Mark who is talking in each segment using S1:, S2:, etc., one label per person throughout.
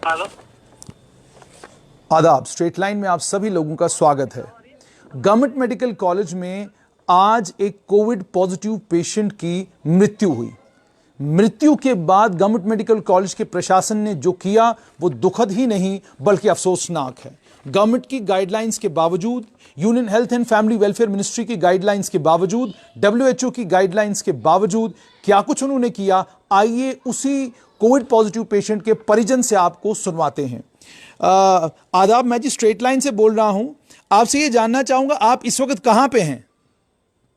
S1: Hello,
S2: आदाब। Straight line में आप सभी लोगों का स्वागत है। गवर्नमेंट मेडिकल कॉलेज में आज एक कोविड पॉजिटिव पेशेंट की मृत्यु हुई। मृत्यु के बाद गवर्नमेंट मेडिकल कॉलेज के प्रशासन ने जो किया वो दुखद ही नहीं बल्कि अफसोसनाक है। गवर्नमेंट की गाइडलाइंस के बावजूद, union health and family welfare ministry की गाइडलाइंस के बावजूद, WHO की गाइडलाइंस के बावजूद क्या कुछ उन्होंने किया, आइए उसी कोविड पॉजिटिव पेशेंट के परिजन से आपको सुनवाते हैं। आदाब, मैं जी स्ट्रेट लाइन से बोल रहा हूं। आपसे ये जानना चाहूंगा, आप इस वक्त कहां पे हैं?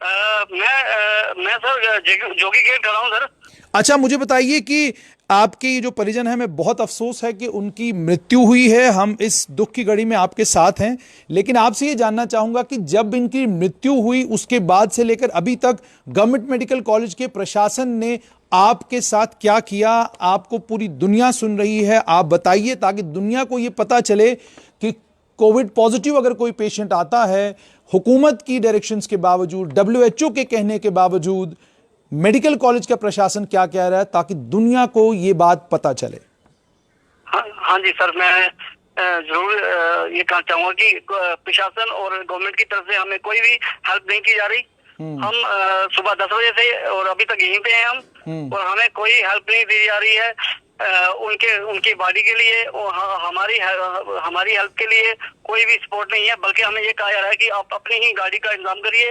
S1: मैं सर जोगी गेट खड़ा हूँ सर।
S2: अच्छा, मुझे बताइए कि आपके ये जो परिजन है, मैं बहुत अफसोस है कि उनकी मृत्यु हुई है। हम इस दुख की घड़ी में आपके साथ हैं, लेकिन आपसे ये जानना चाहूंगा कि जब इनकी मृत्यु हुई उसके बाद से लेकर अभी तक गवर्नमेंट मेडिकल कॉलेज के प्रशासन ने आपके साथ क्या किया? आपको पूरी दुनिया सुन रही है, आप बताइए ताकि दुनिया को ये पता चले कि कोविड पॉजिटिव अगर कोई पेशेंट आता है, हुकूमत की डायरेक्शंस के बावजूद, WHO के कहने के बावजूद मेडिकल कॉलेज का प्रशासन क्या कह रहा है, ताकि दुनिया को ये बात पता चले।
S1: हाँ जी सर, मैं जरूर ये कहना चाहूंगा कि प्रशासन और गवर्नमेंट की तरफ से हमें कोई भी हेल्प नहीं की जा रही। हम सुबह 10 बजे से और अभी तक यहीं पे हैं हम, और हमें कोई हेल्प नहीं दी जा रही है उनकी बॉडी के लिए और हमारी हेल्प के लिए कोई भी सपोर्ट नहीं है। बल्कि हमें ये कहा जा रहा है कि आप अपनी ही गाड़ी का इंतजाम करिए,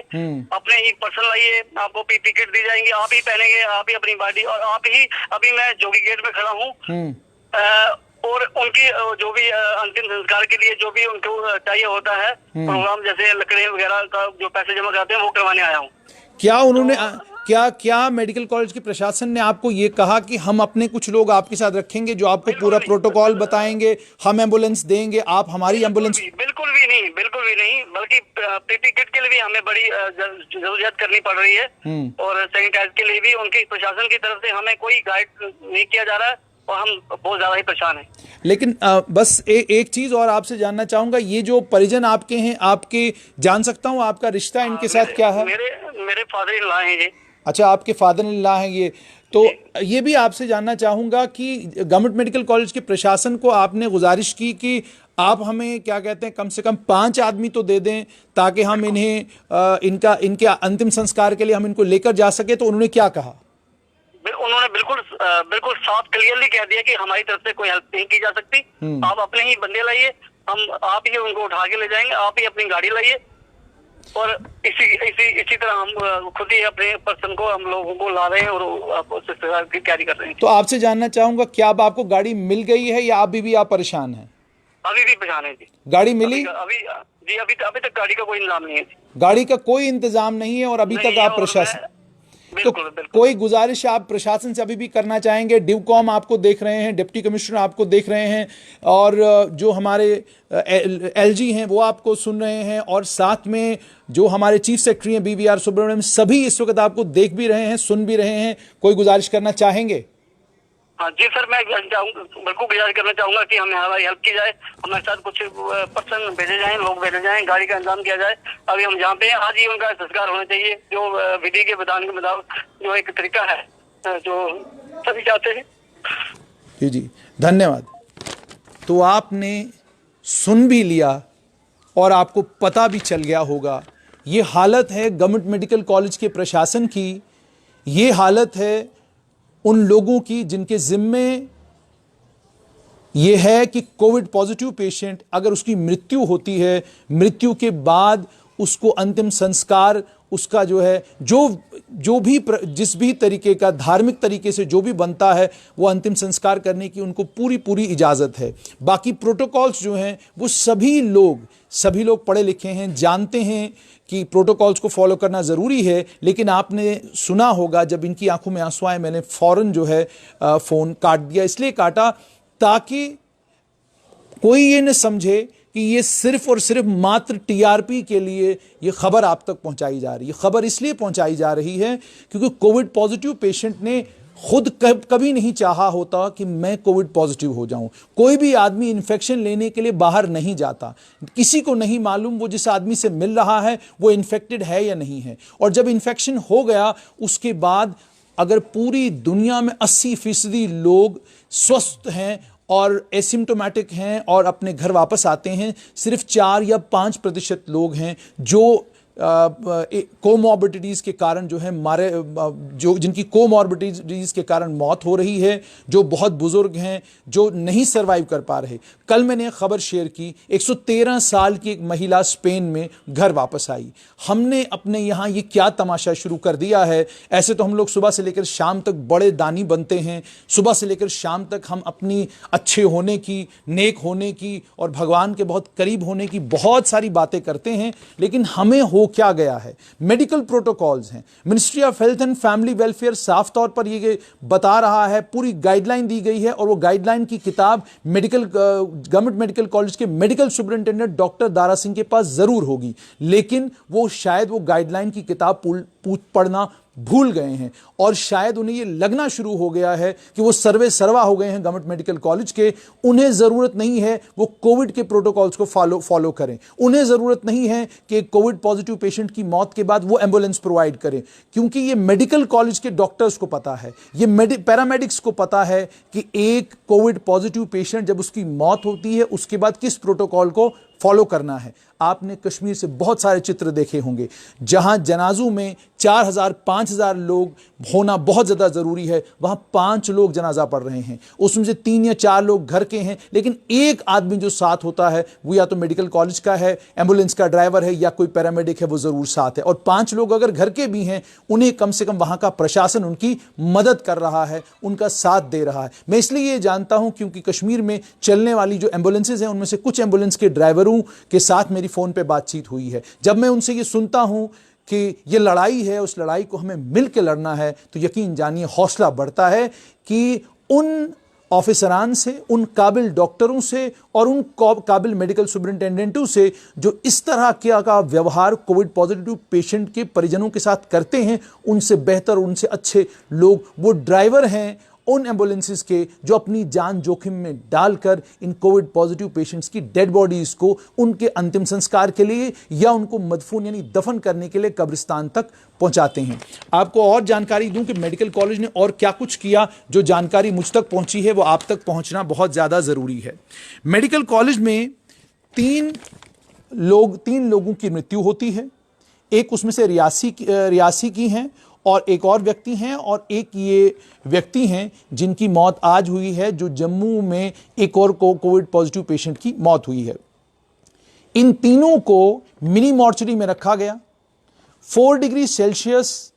S1: अपने ही पर्सन लाइए, आपको PPE किट दी जाएंगी, आप ही पहनेंगे, आप ही अपनी बॉडी, और आप ही, अभी मैं जोगी गेट में खड़ा हूँ और उनकी जो भी अंतिम संस्कार के लिए जो भी उनको चाहिए होता है प्रोग्राम, जैसे लकड़े वगैरह का जो पैसे जमा कराते हैं, वो करवाने आया हूँ।
S2: क्या उन्होंने क्या मेडिकल कॉलेज के प्रशासन ने आपको ये कहा कि हम अपने कुछ लोग आपके साथ रखेंगे जो आपको पूरा प्रोटोकॉल बताएंगे, हम एम्बुलेंस देंगे, आप हमारी एम्बुलेंस?
S1: बिल्कुल भी नहीं, बल्कि PPE किट के लिए भी हमें बड़ी जरूरत करनी पड़ रही है और सैनिटाइज के लिए भी उनकी प्रशासन की तरफ से हमें कोई गाइड नहीं किया जा रहा है और हम बहुत ज्यादा ही परेशान हैं।
S2: लेकिन बस एक चीज और आपसे जानना चाहूंगा, ये जो परिजन आपके हैं, आपके जान सकता हूं आपका रिश्ता इनके साथ क्या है?
S1: मेरे फादर इन लॉ हैं जी।
S2: अच्छा, आपके फादर इन लॉ हैं ये। तो ये भी आपसे जानना चाहूंगा कि गवर्नमेंट मेडिकल कॉलेज के प्रशासन को आपने गुजारिश की कि आप हमें क्या कहते हैं, कम से कम 5 आदमी तो दे दें ताकि हम इन्हें इनके अंतिम संस्कार के लिए हम इनको लेकर जा सके, तो उन्होंने क्या कहा?
S1: उन्होंने बिल्कुल साफ क्लियरली कह दिया कि हमारी तरफ से कोई हेल्प नहीं की जा सकती। आप अपने ही बंदे लाइए, आप ही उनको उठा के ले जाएंगे, आप ही अपनी गाड़ी लाइए, और इसी तरह हम खुद ही अपने पर्सन को, हम लोगों को ला रहे हैं और संस्कार की तैयारी कर रहे हैं।
S2: तो आपसे जानना चाहूंगा, क्या अब आपको गाड़ी मिल गई है या अभी भी आप परेशान हैं?
S1: अभी भी परेशान है जी।
S2: गाड़ी मिली?
S1: अभी तक गाड़ी का कोई इंतजाम नहीं है।
S2: गाड़ी का कोई इंतजाम नहीं है और अभी तक आप प्रशासन, तो कोई गुजारिश आप प्रशासन से अभी भी करना चाहेंगे? डिवकॉम आपको देख रहे हैं, डिप्टी कमिश्नर आपको देख रहे हैं, और जो हमारे LG हैं वो आपको सुन रहे हैं, और साथ में जो हमारे चीफ सेक्रेटरी हैं BVR सुब्रमण्यम, सभी इस वक्त आपको देख भी रहे हैं, सुन भी रहे हैं। कोई गुजारिश करना चाहेंगे?
S1: हाँ जी सर, मैं बिल्कुल गुजारिश करना चाहूंगा कि हमें हमारी हेल्प की जाए, हमारे साथ कुछ पर्सन भेजे जाएं, लोग भेजे जाएं, गाड़ी का इंतजाम किया जाए। अभी हम जहाँ पे हैं, आज ही उनका संस्कार होना चाहिए, जो विधि के विधान के मुताबिक जो एक तरीका है जो सभी चाहते हैं।
S2: जी, धन्यवाद। तो आपने सुन भी लिया और आपको पता भी चल गया होगा, ये हालत है गवर्नमेंट मेडिकल कॉलेज के प्रशासन की, ये हालत है उन लोगों की जिनके जिम्मे यह है कि कोविड पॉजिटिव पेशेंट अगर उसकी मृत्यु होती है, मृत्यु के बाद उसको अंतिम संस्कार, उसका जो है जो भी जिस भी तरीके का धार्मिक तरीके से जो भी बनता है वो अंतिम संस्कार करने की उनको पूरी इजाज़त है। बाकी प्रोटोकॉल्स जो हैं वो सभी लोग पढ़े लिखे हैं, जानते हैं कि प्रोटोकॉल्स को फॉलो करना ज़रूरी है। लेकिन आपने सुना होगा, जब इनकी आंखों में आंसू आए, मैंने फ़ौरन जो है फ़ोन काट दिया। इसलिए काटा ताकि कोई ये न समझे कि ये सिर्फ और सिर्फ मात्र TRP के लिए ये खबर आप तक पहुंचाई जा रही है। खबर इसलिए पहुंचाई जा रही है क्योंकि कोविड पॉजिटिव पेशेंट ने खुद कभी नहीं चाहा होता कि मैं कोविड पॉजिटिव हो जाऊं। कोई भी आदमी इन्फेक्शन लेने के लिए बाहर नहीं जाता, किसी को नहीं मालूम वो जिस आदमी से मिल रहा है वो इन्फेक्टेड है या नहीं है। और जब इन्फेक्शन हो गया उसके बाद अगर पूरी दुनिया में 80% लोग स्वस्थ हैं और एसिम्टोमेटिक हैं और अपने घर वापस आते हैं, सिर्फ 4 या 5% लोग हैं जो कोमॉर्बिडिटीज़ के कारण जो है मारे, जो जिनकी कोमॉर्बिडिटीज़ के कारण मौत हो रही है, जो बहुत बुजुर्ग हैं, जो नहीं सर्वाइव कर पा रहे। कल मैंने एक खबर शेयर की, 113 साल की एक महिला स्पेन में घर वापस आई। हमने अपने यहाँ ये क्या तमाशा शुरू कर दिया है। ऐसे तो हम लोग सुबह से लेकर शाम तक बड़े दानी बनते हैं, सुबह से लेकर शाम तक हम अपनी अच्छे होने की, नेक होने की और भगवान के बहुत करीब होने की बहुत सारी बातें करते हैं, लेकिन हमें हो क्या गया है। मेडिकल प्रोटोकॉल्स हैं, ministry of health and family welfare साफ तौर पर ये बता रहा है, पूरी गाइडलाइन दी गई है और वो गाइडलाइन की किताब गवर्नमेंट मेडिकल कॉलेज के medical superintendent doctor Dara Singh के पास जरूर होगी, लेकिन वो शायद वो गाइडलाइन की किताब पढ़ना भूल गए हैं और शायद उन्हें यह लगना शुरू हो गया है कि वो सर्वे सर्वा हो गए हैं गवर्नमेंट मेडिकल कॉलेज के। उन्हें जरूरत नहीं है वो कोविड के प्रोटोकॉल्स को फॉलो करें, उन्हें जरूरत नहीं है कि कोविड पॉजिटिव पेशेंट की मौत के बाद वो एम्बुलेंस प्रोवाइड करें, क्योंकि ये मेडिकल कॉलेज के डॉक्टर्स को पता है, ये पैरामेडिक्स को पता है कि एक कोविड पॉजिटिव पेशेंट जब उसकी मौत होती है उसके बाद किस प्रोटोकॉल को फॉलो करना है। आपने कश्मीर से बहुत सारे चित्र देखे होंगे जहां जनाजों में 4000 5000 लोग होना बहुत ज़्यादा ज़रूरी है, वहां 5 लोग जनाजा पढ़ रहे हैं, उसमें से 3 या 4 लोग घर के हैं, लेकिन एक आदमी जो साथ होता है वो या तो मेडिकल कॉलेज का है, एम्बुलेंस का ड्राइवर है या कोई पैरामेडिक है, वो ज़रूर साथ है। और 5 लोग अगर घर के भी हैं, उन्हें कम से कम वहां का प्रशासन उनकी मदद कर रहा है, उनका साथ दे रहा है। मैं इसलिए ये जानता हूं क्योंकि कश्मीर में चलने वाली जो एम्बुलेंसेज हैं उनमें से कुछ एम्बुलेंस के ड्राइवरों के साथ मेरी फोन पे बातचीत हुई है। जब मैं उनसे ये सुनता हूं कि ये लड़ाई है, उस लड़ाई को हमें मिलकर लड़ना है, तो यकीन जानिए हौसला बढ़ता है कि उन ऑफिसरान से, उन काबिल डॉक्टरों से और उन काबिल मेडिकल सुपरिंटेंडेंटों से जो इस तरह का व्यवहार कोविड पॉजिटिव पेशेंट के परिजनों के साथ करते हैं, उनसे बेहतर, उनसे अच्छे लोग वो ड्राइवर हैं उन एम्बुलेंसेस के जो अपनी जान जोखिम में डालकर इन कोविड पॉजिटिव पेशेंट्स की डेड बॉडीज को उनके अंतिम संस्कार के लिए या उनको मदफून यानी दफन करने के लिए कब्रिस्तान तक पहुंचाते हैं। आपको और जानकारी दूं कि मेडिकल कॉलेज ने और क्या कुछ किया। जो जानकारी मुझ तक पहुंची है वो आप तक पहुंचना बहुत ज़्यादा ज़रूरी है। मेडिकल कॉलेज में 3 लोगों की मृत्यु होती है, एक उसमें से रियासी की हैं और एक और व्यक्ति हैं, और एक ये व्यक्ति हैं जिनकी मौत आज हुई है, जो जम्मू में एक और कोविड पॉजिटिव पेशेंट की मौत हुई है। इन तीनों को मिनी मॉर्चरी में रखा गया। 4 डिग्री सेल्सियस,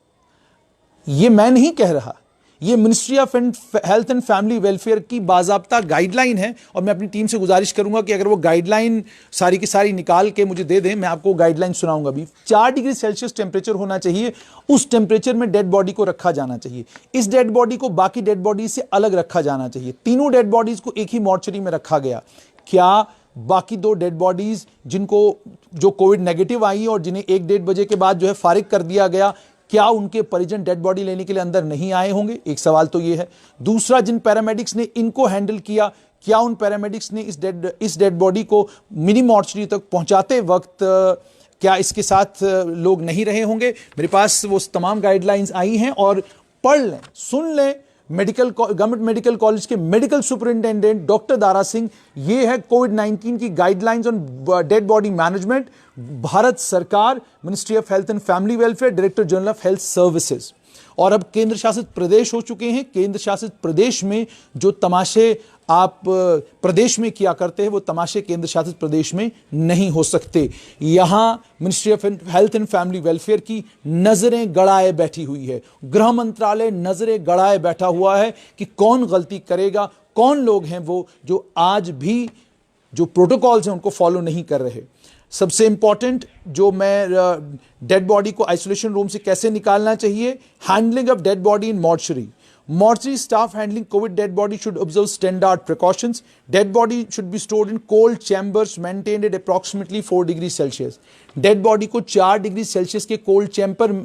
S2: ये मैं नहीं कह रहा, ये ministry of health and family welfare की बाज़ाब्ता गाइडलाइन है, और मैं अपनी टीम से गुजारिश करूंगा कि अगर वो गाइडलाइन सारी की सारी निकाल के मुझे दे दें, मैं आपको गाइडलाइन सुनाऊंगा भी। 4 डिग्री सेल्सियस टेम्परेचर होना चाहिए, उस टेम्परेचर में डेड बॉडी को रखा जाना चाहिए। इस डेड बॉडी को बाकी डेड बॉडी से अलग रखा जाना चाहिए। तीनों डेड बॉडीज को एक ही मॉर्चरी में रखा गया। क्या बाकी 2 डेड बॉडीज जो कोविड नेगेटिव आई और जिन्हें 1-1:30 बजे के बाद जो है फारिग कर दिया गया, क्या उनके परिजन डेड बॉडी लेने के लिए अंदर नहीं आए होंगे? एक सवाल तो ये है। दूसरा, जिन पैरामेडिक्स ने इनको हैंडल किया, क्या उन पैरामेडिक्स ने इस डेड बॉडी को मिनी मॉर्चरी तक पहुंचाते वक्त क्या इसके साथ लोग नहीं रहे होंगे? मेरे पास वो तमाम गाइडलाइंस आई हैं, और पढ़ लें, सुन लें। गवर्नमेंट मेडिकल कॉलेज के medical superintendent doctor Dara Singh, ये है कोविड-19 की guidelines on dead body management, Bharat सरकार, ministry of health and family welfare, director general of health services. और अब केंद्र शासित प्रदेश हो चुके हैं। केंद्र शासित प्रदेश में जो तमाशे आप प्रदेश में किया करते हैं, वो तमाशे केंद्र शासित प्रदेश में नहीं हो सकते। यहां ministry of health and family welfare की नजरें गड़ाए बैठी हुई है, गृह मंत्रालय नजरें गड़ाए बैठा हुआ है कि कौन गलती करेगा, कौन लोग हैं वो जो आज भी जो प्रोटोकॉल्स हैं उनको फॉलो नहीं कर रहे। सबसे इंपॉर्टेंट जो मैं डेड बॉडी को आइसोलेशन रूम से कैसे निकालना चाहिए, handling of dead body in mortuary. Mortuary staff handling COVID dead body should observe standard precautions. Dead body should be stored in cold chambers maintained at approximately 4 degrees Celsius. Dead body को 4 degree Celsius के cold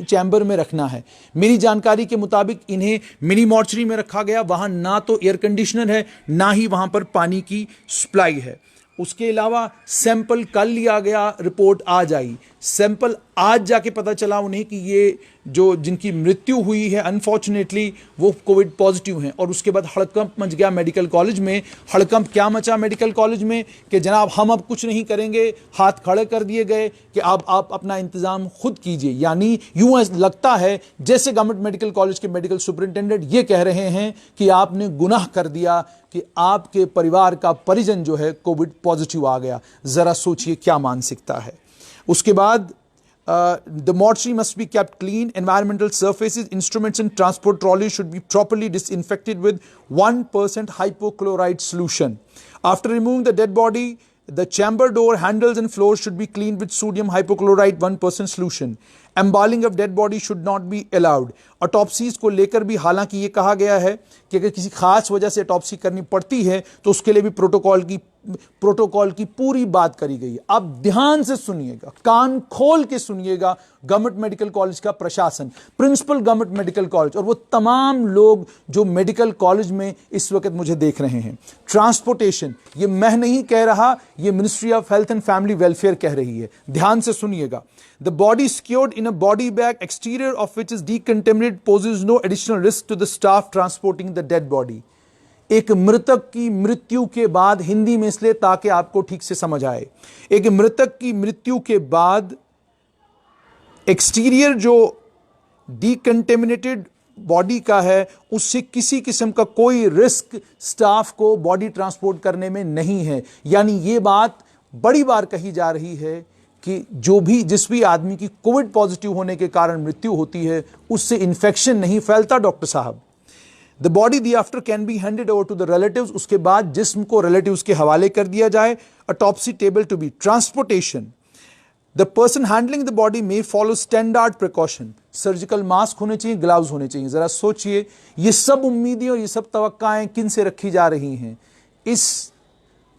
S2: chamber में रखना है। मेरी जानकारी के मुताबिक इन्हें मिनी मॉर्चरी में रखा गया। वहां ना तो एयर कंडीशनर है, ना ही वहां पर पानी की सप्लाई है। उसके अलावा सैंपल कल लिया गया, रिपोर्ट आज आई। सैंपल आज जाके पता चला उन्हें कि ये जो जिनकी मृत्यु हुई है अनफॉर्चुनेटली वो कोविड पॉजिटिव हैं, और उसके बाद हड़कंप मच गया मेडिकल कॉलेज में। हड़कंप क्या मचा मेडिकल कॉलेज में कि जनाब हम अब कुछ नहीं करेंगे, हाथ खड़े कर दिए गए कि अब आप अपना इंतजाम खुद कीजिए। यानी यूं लगता है जैसे गवर्नमेंट मेडिकल कॉलेज के मेडिकल सुपरिंटेंडेंट ये कह रहे हैं कि आपने गुनाह कर दिया कि आपके परिवार का परिजन जो है कोविड पॉजिटिव आ गया। जरा सोचिए क्या मानसिकता है। उसके बाद the mortuary must be kept clean, environmental surfaces, instruments and transport trolleys should be properly disinfected with 1% hypochlorite solution. After removing the dead body, the chamber door handles and floors should be cleaned with sodium hypochlorite 1% solution. Embalming of dead body should not be allowed. ऑटोप्सीज को लेकर भी हालांकि ये कहा गया है कि अगर किसी खास वजह से ऑटोप्सी करनी पड़ती है तो उसके लिए भी प्रोटोकॉल की पूरी बात करी गई है। अब ध्यान से सुनिएगा, कान खोल के सुनिएगा, गवर्नमेंट मेडिकल कॉलेज का प्रशासन, प्रिंसिपल गवर्नमेंट मेडिकल कॉलेज और वो तमाम लोग जो मेडिकल कॉलेज में इस वक्त मुझे देख रहे हैं। ट्रांसपोर्टेशन, ये मैं नहीं कह रहा, ये ministry of health and family welfare कह रही है। ध्यान से सुनिएगा। The body secured in a body bag, exterior of which is decontaminated, poses no additional risk to the staff transporting the dead body. एक मृतक की मृत्यु के बाद, हिंदी में इसलिए ताकि आपको ठीक से समझ आए, एक मृतक की मृत्यु के बाद एक्सटीरियर जो डिकंटेमिनेटेड बॉडी का है उससे किसी किस्म का कोई रिस्क स्टाफ को बॉडी ट्रांसपोर्ट करने में नहीं है। यानी ये बात बड़ी बार कही जा रही है कि जिस भी आदमी की कोविड पॉजिटिव होने के कारण मृत्यु होती है उससे इन्फेक्शन नहीं फैलता डॉक्टर साहब। The body thereafter can be handed over to the relatives, उसके बाद जिस्म को रिलेटिव्स के हवाले कर दिया जाए। Autopsy table to be transportation, the person handling the body may follow standard precaution, surgical mask होने चाहिए, ग्लव्स होने चाहिए। जरा सोचिए ये सब उम्मीदें और ये सब तवक्काएं किन से रखी जा रही हैं? इस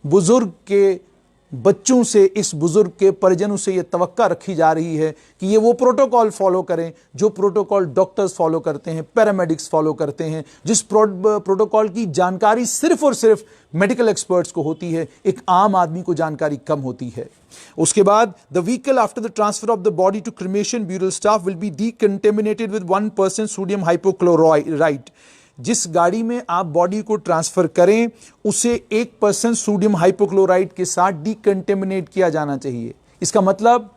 S2: बुजुर्ग के बच्चों से, इस बुजुर्ग के परिजनों से यह तवक्का रखी जा रही है कि ये वो प्रोटोकॉल फॉलो करें जो प्रोटोकॉल डॉक्टर्स फॉलो करते हैं, पैरामेडिक्स फॉलो करते हैं, जिस प्रोटोकॉल की जानकारी सिर्फ और सिर्फ मेडिकल एक्सपर्ट्स को होती है, एक आम आदमी को जानकारी कम होती है। उसके बाद the vehicle after the transfer of the body to cremation burial staff will be decontaminated with 1% sodium hypochlorite. जिस गाड़ी में आप बॉडी को ट्रांसफर करें उसे 1% सोडियम हाइपोक्लोराइट के साथ डीकंटेमिनेट किया जाना चाहिए। इसका मतलब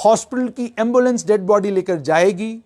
S2: हॉस्पिटल की एम्बुलेंस डेड बॉडी लेकर जाएगी,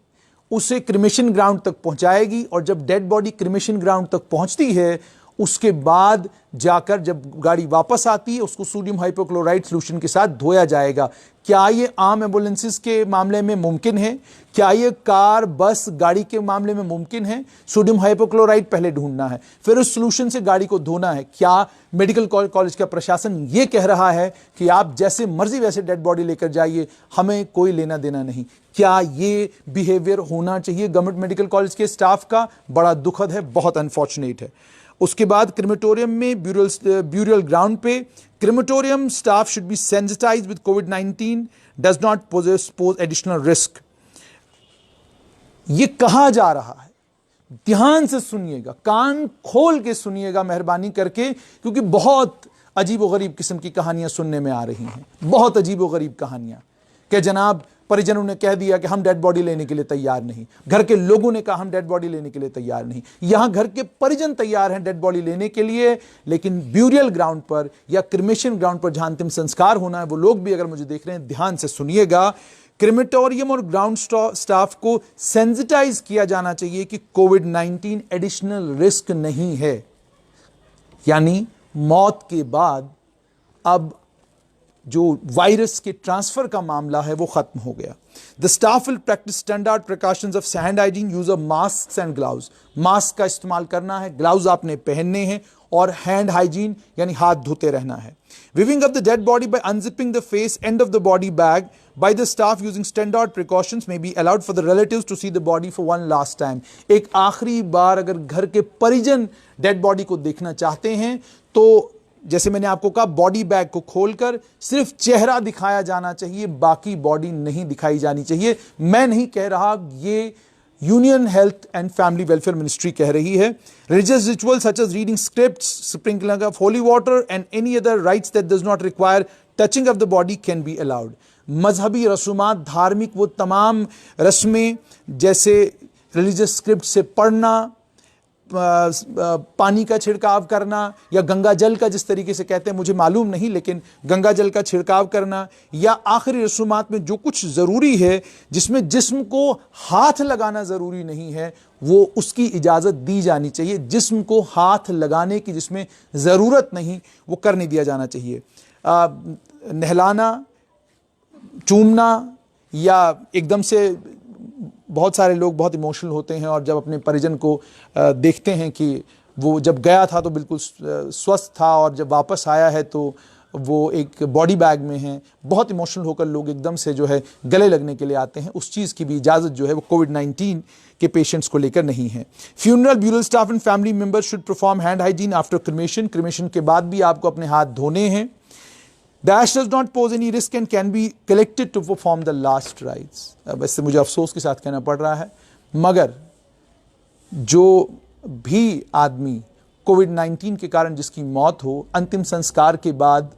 S2: उसे क्रिमेशन ग्राउंड तक पहुंचाएगी, और जब डेड बॉडी क्रिमेशन ग्राउंड तक पहुंचती है उसके बाद जाकर जब गाड़ी वापस आती है उसको सोडियम हाइपोक्लोराइट सॉल्यूशन के साथ धोया जाएगा। क्या ये आम एम्बुलेंसेस के मामले में मुमकिन है? क्या ये कार, बस, गाड़ी के मामले में मुमकिन है? सोडियम हाइपोक्लोराइट पहले ढूंढना है, फिर उस सॉल्यूशन से गाड़ी को धोना है। क्या मेडिकल कॉलेज का प्रशासन ये कह रहा है कि आप जैसे मर्जी वैसे डेड बॉडी लेकर जाइए, हमें कोई लेना देना नहीं? क्या ये बिहेवियर होना चाहिए गवर्नमेंट मेडिकल कॉलेज के स्टाफ का? बड़ा दुखद है, बहुत अनफॉर्चुनेट है। उसके बाद क्रिमेटोरियम में ब्यूरियल ग्राउंड पे crematorium staff should be sensitised with covid does not pose additional risk. ये कहा जा रहा है, ध्यान से सुनिएगा, कान खोल के सुनिएगा मेहरबानी करके, क्योंकि बहुत अजीब व गरीब किस्म की कहानियां सुनने में आ रही हैं, बहुत अजीब व गरीब कहानियां कि जनाब परिजनों ने कह दिया कि हम डेड बॉडी लेने के लिए तैयार नहीं, घर के लोगों ने कहा हम डेड बॉडी लेने के लिए तैयार नहीं। यहां घर के परिजन तैयार हैं डेड बॉडी लेने के लिए, लेकिन ब्यूरियल ग्राउंड पर या क्रिमेशन ग्राउंड पर जहां अंतिम संस्कार होना है, वो लोग भी अगर मुझे देख रहे हैं ध्यान से सुनिएगा, क्रिमेटोरियम और ग्राउंड स्टाफ को सेंसिटाइज किया जाना चाहिए कि कोविड-19 एडिशनल रिस्क नहीं है। यानी मौत के बाद अब जो वायरस के ट्रांसफर का मामला है वो खत्म हो गया। The staff will practice standard precautions of hand hygiene, use of mask and gloves. Mask का इस्तेमाल करना है, ग्लव्स आपने पहनने हैं, और हैंड हाइजीन यानी हाथ धोते रहना है। Viewing of the dead body by unzipping the face end of the body bag by the staff using standard precautions may be allowed for the relatives to see the body for one last time. एक आखिरी बार अगर घर के परिजन dead body को देखना चाहते हैं तो जैसे मैंने आपको कहा, बॉडी बैग को खोलकर सिर्फ चेहरा दिखाया जाना चाहिए, बाकी बॉडी नहीं दिखाई जानी चाहिए। मैं नहीं कह रहा union health and family welfare ministry कह रही है, religious rituals such as reading scripts, sprinkling of holy water and any other rites that does not require touching of the body can be allowed. मजहबी रसूमात, धार्मिक वो तमाम रस्में जैसे रिलीजियस स्क्रिप्ट से पढ़ना, पानी का छिड़काव करना या गंगा जल का जिस तरीके से कहते हैं मुझे मालूम नहीं, लेकिन गंगा जल का छिड़काव करना या आखिरी रसूमात में जो कुछ ज़रूरी है जिसमें जिस्म को हाथ लगाना ज़रूरी नहीं है वो उसकी इजाज़त दी जानी चाहिए। जिस्म को हाथ लगाने की जिसमें ज़रूरत नहीं वो करने दिया जाना चाहिए। नहलाना, चूमना या एकदम से बहुत सारे लोग बहुत इमोशनल होते हैं और जब अपने परिजन को देखते हैं कि वो जब गया था तो बिल्कुल स्वस्थ था और जब वापस आया है तो वो एक बॉडी बैग में है, बहुत इमोशनल होकर लोग एकदम से जो है गले लगने के लिए आते हैं। उस चीज़ की भी इजाज़त जो है वो कोविड-19 के पेशेंट्स को लेकर नहीं है। Funeral burial staff and family members should perform hand hygiene after cremation. Cremation के बाद भी आपको अपने हाथ धोने हैं। The ash does not pose any risk and can be collected to perform the last rites. वैसे मुझे अफसोस के साथ कहना पड़ रहा है, मगर जो भी आदमी कोविड-19 के कारण जिसकी मौत हो, अंतिम संस्कार के बाद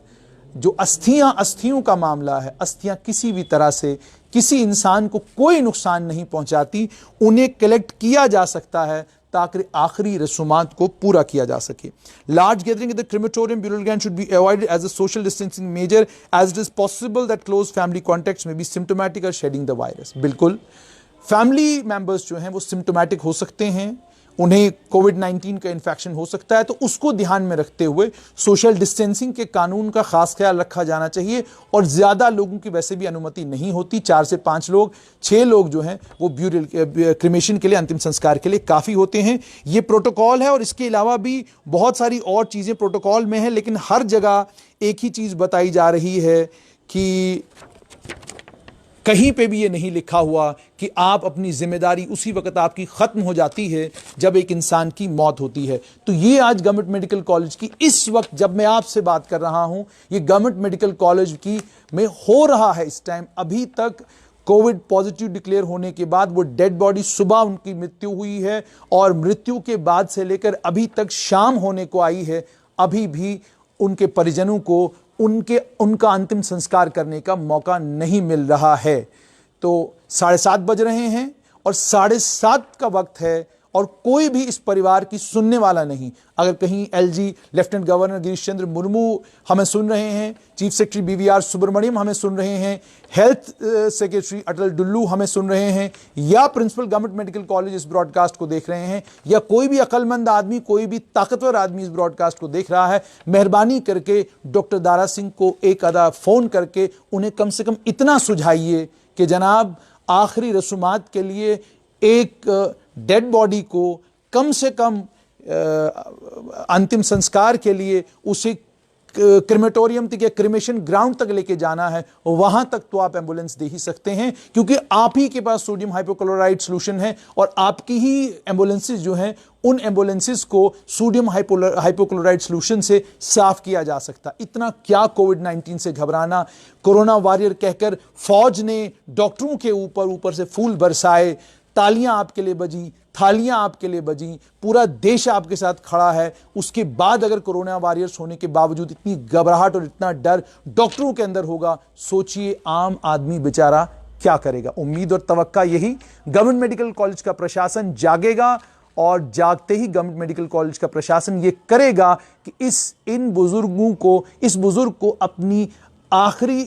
S2: जो अस्थियों का मामला है, अस्थियां किसी भी तरह से किसी इंसान को कोई नुकसान नहीं पहुंचाती, उन्हें कलेक्ट किया जा सकता है ताकि आखिरी रसूमात को पूरा किया जा सके। Large gathering in the crematorium burial ground should be avoided as a social distancing measure as it is possible that close family contacts may be symptomatic और शेडिंग द वायरस। बिल्कुल, फैमिली मेंबर्स जो हैं वो symptomatic हो सकते हैं, उन्हें कोविड-19 का इन्फेक्शन हो सकता है, तो उसको ध्यान में रखते हुए सोशल डिस्टेंसिंग के कानून का खास ख्याल रखा जाना चाहिए। और ज़्यादा लोगों की वैसे भी अनुमति नहीं होती, 4 से 5 लोग, 6 लोग जो हैं वो ब्यूरल क्रिमेशन के लिए, अंतिम संस्कार के लिए काफ़ी होते हैं। ये प्रोटोकॉल है और इसके अलावा भी बहुत सारी और चीज़ें प्रोटोकॉल में हैं, लेकिन हर जगह एक ही चीज़ बताई जा रही है कि कहीं पे भी ये नहीं लिखा हुआ कि आप अपनी जिम्मेदारी उसी वक्त आपकी ख़त्म हो जाती है जब एक इंसान की मौत होती है। तो ये आज गवर्नमेंट मेडिकल कॉलेज की इस वक्त जब मैं आपसे बात कर रहा हूं, ये गवर्नमेंट मेडिकल कॉलेज की में हो रहा है इस टाइम। अभी तक कोविड पॉजिटिव डिक्लेयर होने के बाद वो डेड बॉडी, सुबह उनकी मृत्यु हुई है और मृत्यु के बाद से लेकर अभी तक शाम होने को आई है, अभी भी उनके परिजनों को उनका अंतिम संस्कार करने का मौका नहीं मिल रहा है। तो 7:30 बज रहे हैं और 7:30 का वक्त है और कोई भी इस परिवार की सुनने वाला नहीं। अगर कहीं LG lieutenant governor Girish Chandra Murmu हमें सुन रहे हैं, चीफ सेक्रेटरी बीवीआर सुब्रमण्यम हमें सुन रहे हैं, हेल्थ सेक्रेटरी अटल डुल्लू हमें सुन रहे हैं, या प्रिंसिपल गवर्नमेंट मेडिकल कॉलेज इस ब्रॉडकास्ट को देख रहे हैं, या कोई भी अक्लमंद आदमी, कोई भी ताकतवर आदमी इस ब्रॉडकास्ट को देख रहा है, मेहरबानी करके डॉक्टर दारा सिंह को एक आधा फ़ोन करके उन्हें कम से कम इतना सुझाइए कि जनाब आखिरी रसूमात के लिए एक डेड बॉडी को कम से कम अंतिम संस्कार के लिए उसे क्रिमेटोरियम तक या क्रिमेशन ग्राउंड तक लेके जाना है, वहां तक तो आप एम्बुलेंस दे ही सकते हैं, क्योंकि आप ही के पास सोडियम हाइपोक्लोराइड सॉल्यूशन है और आपकी ही एम्बुलेंसेस जो हैं उन एम्बुलेंसेस को सोडियम हाइपोक्लोराइड सॉल्यूशन से साफ किया जा सकता। इतना क्या कोविड-19 से घबराना। कोरोना वॉरियर कहकर फौज ने डॉक्टरों के ऊपर से फूल बरसाए, तालियां आपके लिए बजी, थालियां आपके लिए बजी, पूरा देश आपके साथ खड़ा है। उसके बाद अगर कोरोना वॉरियर्स होने के बावजूद इतनी घबराहट और इतना डर डॉक्टरों के अंदर होगा, सोचिए आम आदमी बेचारा क्या करेगा। उम्मीद और तवक्का यही, गवर्नमेंट मेडिकल कॉलेज का प्रशासन जागेगा और जागते ही गवर्नमेंट मेडिकल कॉलेज का प्रशासन ये करेगा कि इस बुजुर्ग को अपनी आखिरी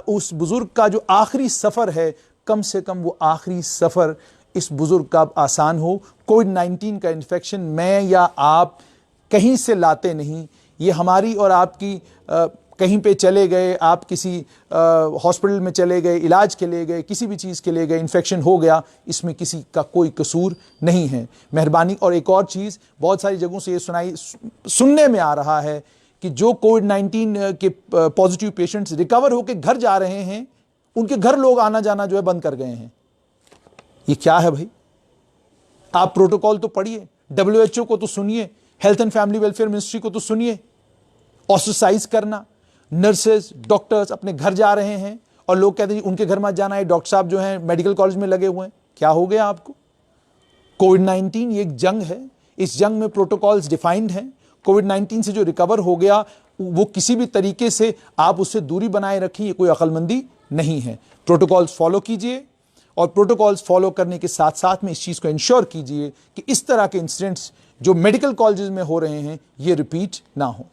S2: उस बुजुर्ग का जो आखिरी सफर है, कम से कम वो आखिरी सफर इस बुजुर्ग का आसान हो। कोविड-19 का इन्फेक्शन मैं या आप कहीं से लाते नहीं, ये हमारी और आपकी कहीं पे चले गए, आप किसी हॉस्पिटल में चले गए, इलाज के लिए गए, किसी भी चीज़ के लिए गए, इन्फेक्शन हो गया, इसमें किसी का कोई कसूर नहीं है। मेहरबानी। और एक और चीज़, बहुत सारी जगहों से ये सुनने में आ रहा है कि जो कोविड-19 के पॉजिटिव पेशेंट्स रिकवर होकर घर जा रहे हैं, उनके घर लोग आना जाना जो है बंद कर गए हैं। ये क्या है भाई? आप प्रोटोकॉल तो पढ़िए, WHO को तो सुनिए, health and family welfare ministry को तो सुनिए। ऑस्ट्रेसाइज करना, नर्सेज, डॉक्टर्स अपने घर जा रहे हैं और लोग कहते हैं उनके घर मत जाना है, डॉक्टर साहब जो हैं मेडिकल कॉलेज में लगे हुए हैं। क्या हो गया आपको? कोविड-19 ये एक जंग है, इस जंग में प्रोटोकॉल्स डिफाइंड हैं। कोविड-19 से जो रिकवर हो गया वो किसी भी तरीके से आप उससे दूरी बनाए रखें, ये कोई अक्लमंदी नहीं है। प्रोटोकॉल्स फॉलो कीजिए और प्रोटोकॉल्स फॉलो करने के साथ साथ में इस चीज़ को इंश्योर कीजिए कि इस तरह के इंसिडेंट्स जो मेडिकल कॉलेजेस में हो रहे हैं ये रिपीट ना हो।